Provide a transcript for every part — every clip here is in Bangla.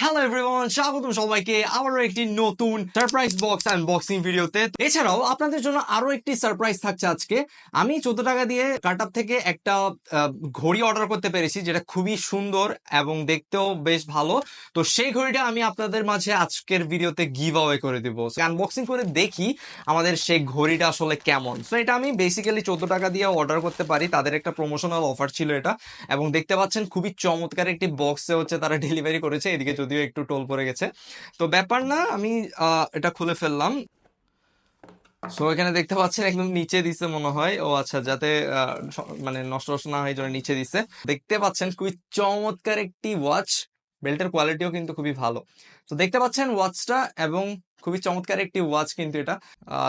হ্যালো এভরিওয়ান, স্বাগতম সবাইকে আবারও একটি নতুন সারপ্রাইজ বক্স আনবক্সিং ভিডিওতে। এছাড়াও আপনাদের জন্য আরো একটি সারপ্রাইজ থাকছে আজকে। আমি 14 টাকা দিয়ে কার্টআপ থেকে একটা ঘড়ি অর্ডার করতে পেরেছি, যেটা খুবই সুন্দর এবং দেখতেও বেশ ভালো। তো সেই ঘড়িটা আমি আপনাদের মাঝে আজকের ভিডিওতে গিভ অ্যাওয়ে করে দিব। আনবক্সিং করে দেখি আমাদের সেই ঘড়িটা আসলে কেমন। সো এটা আমি বেসিক্যালি 14 টাকা দিয়ে অর্ডার করতে পারি, তাদের একটা প্রমোশনাল অফার ছিল এটা। এবং দেখতে পাচ্ছেন খুবই চমৎকার একটি বক্সে হচ্ছে তারা ডেলিভারি করেছে, এদিকে যদিও একটু টোল পড়ে গেছে, তো ব্যাপার না। আমি এটা খুলে ফেললাম। সো এখানে দেখতে পাচ্ছেন একদম নিচে দিছে মনে হয়, ও আচ্ছা, যাতে মানে নষ্ট না হয় জন্য নিচে দিছে। দেখতে পাচ্ছেন খুবই চমৎকার একটি ওয়াচ, বেল্টের কোয়ালিটিও কিন্তু খুবই ভালো। তো দেখতে পাচ্ছেন ওয়াচটা, এবং খুবই চমৎকার একটি ওয়াচ কিন্তু এটা।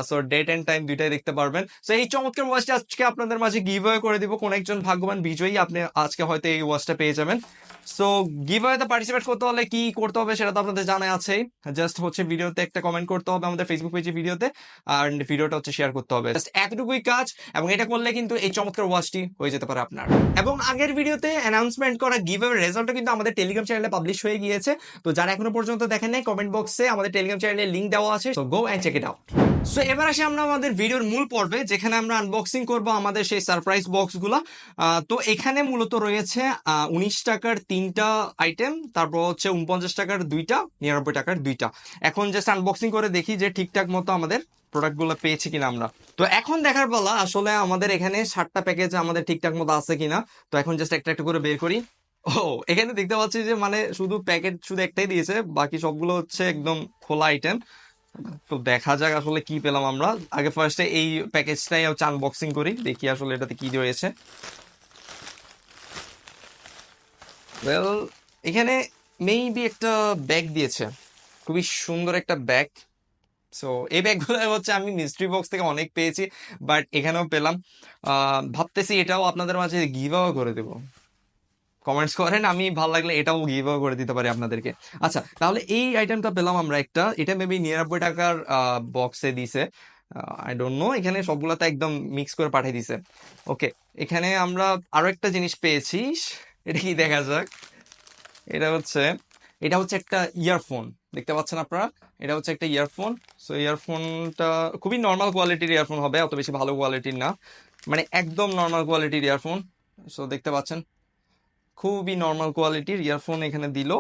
সো ডেট এন্ড টাইম দুইটাই দেখতে পারবেন। সো এই চমৎকার ওয়াচটা আজকে আপনাদের মাঝে গিভ অ্যাওয়ে করে দিব। কোন একজন ভাগ্যবান বিজয়ী আপনি আজকে হয়তো এই ওয়াচটা পেয়ে যাবেন। সো গিভ অ্যাওয়েতে পার্টিসিপেট করতে হলে কি করতে হবে সেটা তো আপনাদের জানা আছেই। জাস্ট হচ্ছে ভিডিওতে একটা কমেন্ট করতে হবে আমাদের ফেসবুক পেজে ভিডিওতে, আর ভিডিওটা হচ্ছে শেয়ার করতে হবে। জাস্ট এতটুকুই কাজ, এবং এটা করলে কিন্তু এই চমৎকার ওয়াচটি হয়ে যেতে পারে আপনার। এবং আগের ভিডিওতে অ্যানাউন্সমেন্ট করা গিভ অ্যাওয়ে রেজাল্টটা কিন্তু আমাদের টেলিগ্রাম চ্যানেলে পাবলিশ হয়ে গিয়েছে। তো যারা এখনো পর্যন্ত দেখেন নাই, কমেন্ট বক্সে আমাদের টেলিগ্রাম চ্যানেলের লিংক দেওয়া আছে, so go and check it out. So এবার আসি আমরা আমাদের ভিডিওর মূল পর্বে, যেখানে আমরা আনবক্সিং করব আমাদের সেই সারপ্রাইজ বক্সগুলো। তো এখানে মূলত রয়েছে 19 টাকার 3টা আইটেম, তারপর হচ্ছে 49 টাকার 2টা, 99 টাকার 2টা। এখন জাস্ট আনবক্সিং করে দেখি যে ঠিকঠাক মতো আমাদের প্রোডাক্টগুলো পেয়েছি কিনা আমরা। তো এখন দেখার বলা আসলে আমাদের এখানে 7টা প্যাকেজ আমাদের ঠিকঠাক মতো আছে কিনা। তো এখন জাস্ট একটা একটা করে বের করি। ও, এখানে দেখতে পাচ্ছি যে মানে শুধু প্যাকেট শুধু একটাই দিয়েছে, বাকি সবগুলো হচ্ছে একদম খোলা আইটেম। তো দেখা যাক আসলে কি পেলাম আমরা। আগে ফার্স্টে এই প্যাকেজটাই হচ্ছে আনবক্সিং করি, দেখি আসলে এটাতে কি রয়েছে। ওয়েল, এখানে মেবি একটা ব্যাগ দিয়েছে, খুবই সুন্দর একটা ব্যাগ। সো এই ব্যাগগুলো হচ্ছে আমি মিস্ট্রি বক্স থেকে অনেক পেয়েছি, বাট এখানেও পেলাম। ভাবতেছি এটাও আপনাদের মাঝে গিভ আওয়ে করে দেবো। কমেন্টস করেন, আমি ভালো লাগলে এটাও গিভ আওয়ে করে দিতে পারি আপনাদেরকে। আচ্ছা, তাহলে এই আইটেমটা পেলাম আমরা একটা, এটা মেবি 99 টাকার বক্সে দিছে। আই ডোন্ট নো, এখানে সবগুলোতে একদম মিক্স করে পাঠিয়ে দিছে। ওকে, এখানে আমরা আরো একটা জিনিস পেয়েছি, এটা কি দেখা যাক। এটা হচ্ছে এটা হচ্ছে একটা ইয়ারফোন, দেখতে পাচ্ছেন আপনারা। এটা হচ্ছে একটা ইয়ারফোন। সো ইয়ারফোনটা খুবই নর্মাল কোয়ালিটির ইয়ারফোন হবে, অত বেশি ভালো কোয়ালিটির না, মানে একদম নর্মাল কোয়ালিটির ইয়ারফোন। সো দেখতে পাচ্ছেন খুবই নর্মাল কোয়ালিটির ইয়ারফোন এখানে দিল।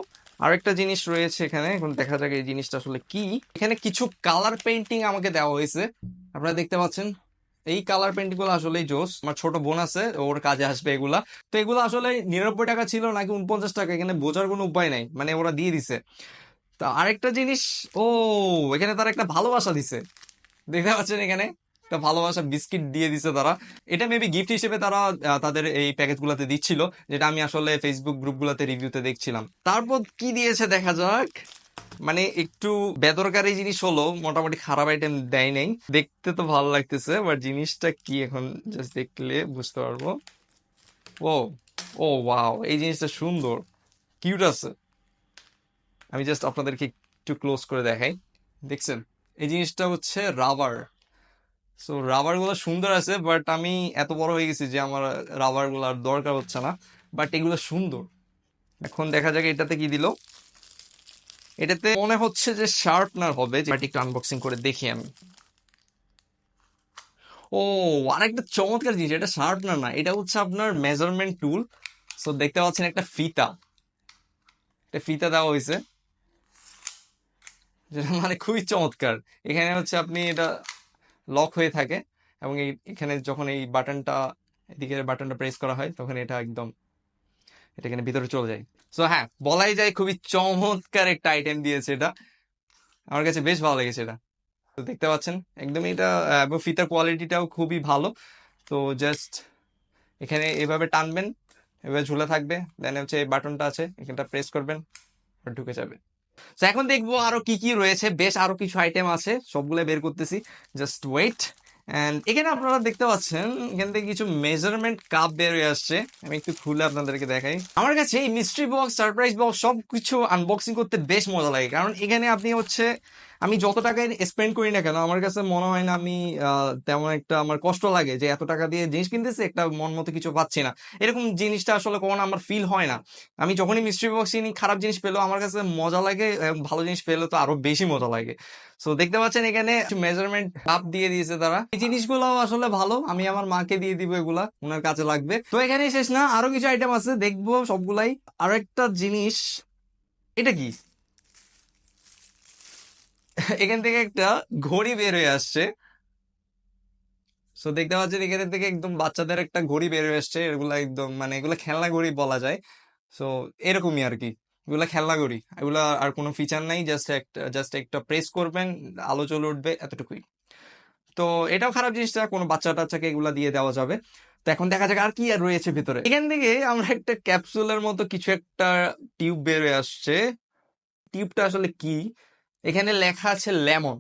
আরেকটা জিনিস রয়েছে এখানে, এখন দেখা যাক এই জিনিসটা আসলে কি। এখানে কিছু কালার পেন্টিং আমাকে দেওয়া হয়েছে, আপনারা দেখতে পাচ্ছেন। এই কালার পেন্টিং গুলো আসলেই জোস। আমার ছোট বোন আছে, ওর কাজে আসবে এগুলা। তো এগুলো আসলে 99 টাকা ছিল নাকি 49 টাকা, এখানে বোঝার কোনো উপায় নাই, মানে ওরা দিয়ে দিছে। তো আরেকটা জিনিস, ও, এখানে তারা একটা ভালোবাসা দিছে, দেখতে পাচ্ছেন এখানে একটা ভালোবাসা বিস্কিট দিয়ে দিছে তারা। এটা মেবি গিফট হিসেবে তারা তাদের এই প্যাকেজ গুলাতে দিচ্ছিল, যেটা আমি আসলে ফেসবুক গ্রুপ গুলাতে রিভিউতে দেখছিলাম। তারপর কি দিয়েছে দেখা যাক। মানে একটু বেদরকারি জিনিস হলো, মোটামুটি খারাপ আইটেম দেয় নাই, দেখতে তো ভালো লাগতেছে, বাট জিনিসটা কি এখন জাস্ট দেখলে বুঝতে পারবো। ও, ও ওয়াও, এই জিনিসটা সুন্দর, কিউট আছে। আমি জাস্ট আপনাদেরকে একটু ক্লোজ করে দেখাই, দেখছেন এই জিনিসটা হচ্ছে রাবার। সো রাবার গুলো সুন্দর আছে, বাট আমি এত বড় হয়ে গেছি যে আমার রাবার গুলার দরকার হচ্ছে না, বাট এগুলো সুন্দর। এখন দেখা যাক এটাতে কি দিল। এটাতে মনে হচ্ছে যে শার্পনার হবে, বাট একটু আনবক্সিং করে দেখি আমি। ও, আরেকটা চমৎকার জিনিস, এটা শার্পনার না, এটা হচ্ছে আপনার মেজারমেন্ট টুল। সো দেখতে পাচ্ছেন একটা ফিতা, একটা ফিতা দেওয়া হয়েছে, যেটা মানে খুবই চমৎকার। এখানে হচ্ছে আপনি এটা লক হয়ে থাকে, এবং এখানে যখন এই বাটনটা, এদিকে বাটনটা প্রেস করা হয়, তখন এটা একদম এটা এখানে ভিতরে চলে যায়। সো হ্যাঁ, বলাই যায় খুবই চমৎকার একটা আইটেম দিয়েছে এটা, আমার কাছে বেশ ভালো লেগেছে এটা। তো দেখতে পাচ্ছেন একদম এটা, এবং ফিতার কোয়ালিটিটাও খুবই ভালো। তো জাস্ট এখানে এভাবে টানবেন, এভাবে ঝুলে থাকবে, দেন হচ্ছে এই বাটনটা আছে, এখানটা প্রেস করবেন, আর ঢুকে যাবে। তো এখন দেখবো আরো কি কি রয়েছে, বেশ আরো কিছু আইটেম আছে, সবগুলো বের করতেছি, জাস্ট ওয়েট। এন্ড এখানে আপনারা দেখতে পাচ্ছেন এখান থেকে কিছু মেজারমেন্ট কাপ বের হয়ে আসছে, আমি একটু খুলে আপনাদেরকে দেখাই। আমার কাছে এই মিস্ট্রি বক্স, সারপ্রাইজ বক্স সবকিছু আনবক্সিং করতে বেশ মজা লাগে, কারণ এখানে আপনি হচ্ছে আমি যত টাকা স্পেন্ড করি না কেন আমার কাছে মনে হয় না আমি তেমন একটা আমার কষ্ট লাগে যে এত টাকা দিয়ে জিনিস কিনতেছি একটা মন মতো কিছু পাচ্ছি না, এরকম জিনিসটা আসলে কখনো আমার ফিল হয় না। আমি যখনই মিস্ট্রি বক্স কিনি খারাপ জিনিস পেলেও আমার কাছে মজা লাগে, ভালো জিনিস পেলে তো আরো বেশি মজা লাগে। সো দেখতে পাচ্ছেন এখানে মেজারমেন্ট কাপ দিয়ে দিয়েছে তারা, এই জিনিসগুলো আসলে ভালো, আমি আমার মাকে দিয়ে দিব, এগুলা ওনার কাছে লাগবে। তো এখানেই শেষ না, আরো কিছু আইটেম আছে, দেখবো সবগুলাই। আরো একটা জিনিস, এটা কি? এখান থেকে একটা ঘড়ি বের হয়ে আসছে। সো দেখতে পাচ্ছেন এখান থেকে একদম বাচ্চাদের একটা ঘড়ি বের হয়ে আসছে, এগুলা একদম মানে এগুলা খেলনা ঘড়ি বলা যায়। সো এরকমই আর কি, এগুলা খেলনা ঘড়ি, এগুলা আর কোনো ফিচার নাই, জাস্ট একটা প্রেস করবেন, আলো জ্বলে উঠবে, এতটুকুই। তো এটাও খারাপ জিনিস না, কোনো বাচ্চা টাচ্চাকে এগুলা দিয়ে দেওয়া যাবে। তো এখন দেখা যাক আর কি আর রয়েছে ভিতরে। এখান থেকে আমরা একটা ক্যাপসুলের মতো কিছু একটা টিউব বের হয়ে আসছে। টিউবটা আসলে কি? এখানে লেখা আছে লেমন।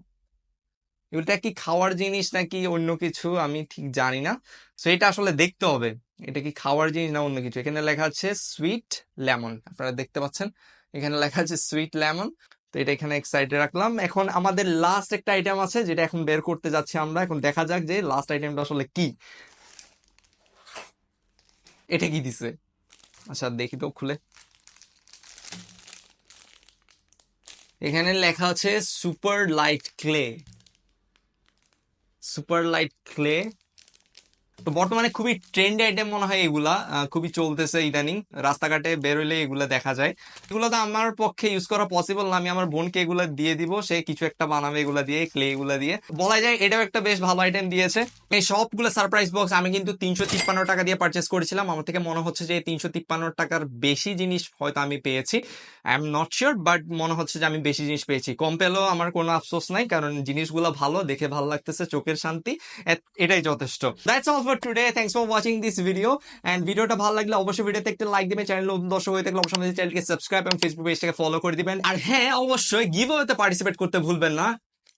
এটা কি খাওয়ার জিনিস নাকি অন্য কিছু আমি ঠিক জানি না। তো এটা আসলে দেখতে হবে এটা কি খাওয়ার জিনিস না অন্য কিছু। এখানে লেখা আছে সুইট লেমন, আপনারা দেখতে পাচ্ছেন এখানে লেখা আছে সুইট লেমন। তো এটা এখানে এক সাইডে রাখলাম। এখন আমাদের লাস্ট একটা আইটেম আছে যেটা এখন বের করতে যাচ্ছি আমরা। এখন দেখা যাক যে লাস্ট আইটেমটা আসলে কি। এটা কি দিছে? আচ্ছা দেখি তো খুলে। এখানে লেখা আছে super light clay. Super light clay. তো বর্তমানে খুবই ট্রেন্ডি আইটেম মনে হয় এগুলা, খুবই চলতেছে ইদানিং, রাস্তাঘাটে বেরোলে এগুলা দেখা যায়। এগুলো তো আমার পক্ষে ইউজ করা পসিবল না, আমি আমার বোনকে এগুলা দিয়ে দিব, সে কিছু একটা বানাবে এগুলা দিয়ে, ক্লে এগুলা দিয়ে। বলা যায় এটাও একটা বেশ ভালো আইটেম দিয়েছে। এই সবগুলো সারপ্রাইজ বক্স আমি কিন্তু 353 টাকা দিয়ে পারচেস করেছিলাম। আমার থেকে মনে হচ্ছে যে 353 টাকার বেশি জিনিস হয়তো আমি পেয়েছি, I am not sure, but মনে হচ্ছে যে আমি বেশি জিনিস পেয়েছি। কম পেলেও আমার কোনো আফসোস নাই, কারণ জিনিসগুলো ভালো, দেখে ভালো লাগতেছে, চোখের শান্তি, এটাই যথেষ্ট। That's all for today, thanks for watching this video. And ভিডিওটা ভালো লাগলে অবশ্যই ভিডিওতে একটা লাইক দিবেন, চ্যানেল নতুন দর্শক হয়ে থাকলে অবশ্যই আমাদের চ্যানেলকে সাবস্ক্রাইব এবং ফেসবুক পেজটাকে ফলো করে দিবেন। আর হ্যাঁ, অবশ্যই গিভওয়েতে পার্টিসিপেট করতে ভুলবেন না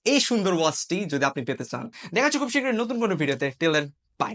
এই সুন্দর ওয়াচটি যদি আপনি পেতে চান। দেখা হচ্ছে খুব শীঘ্রই নতুন কোনো ভিডিওতে। Till then, by.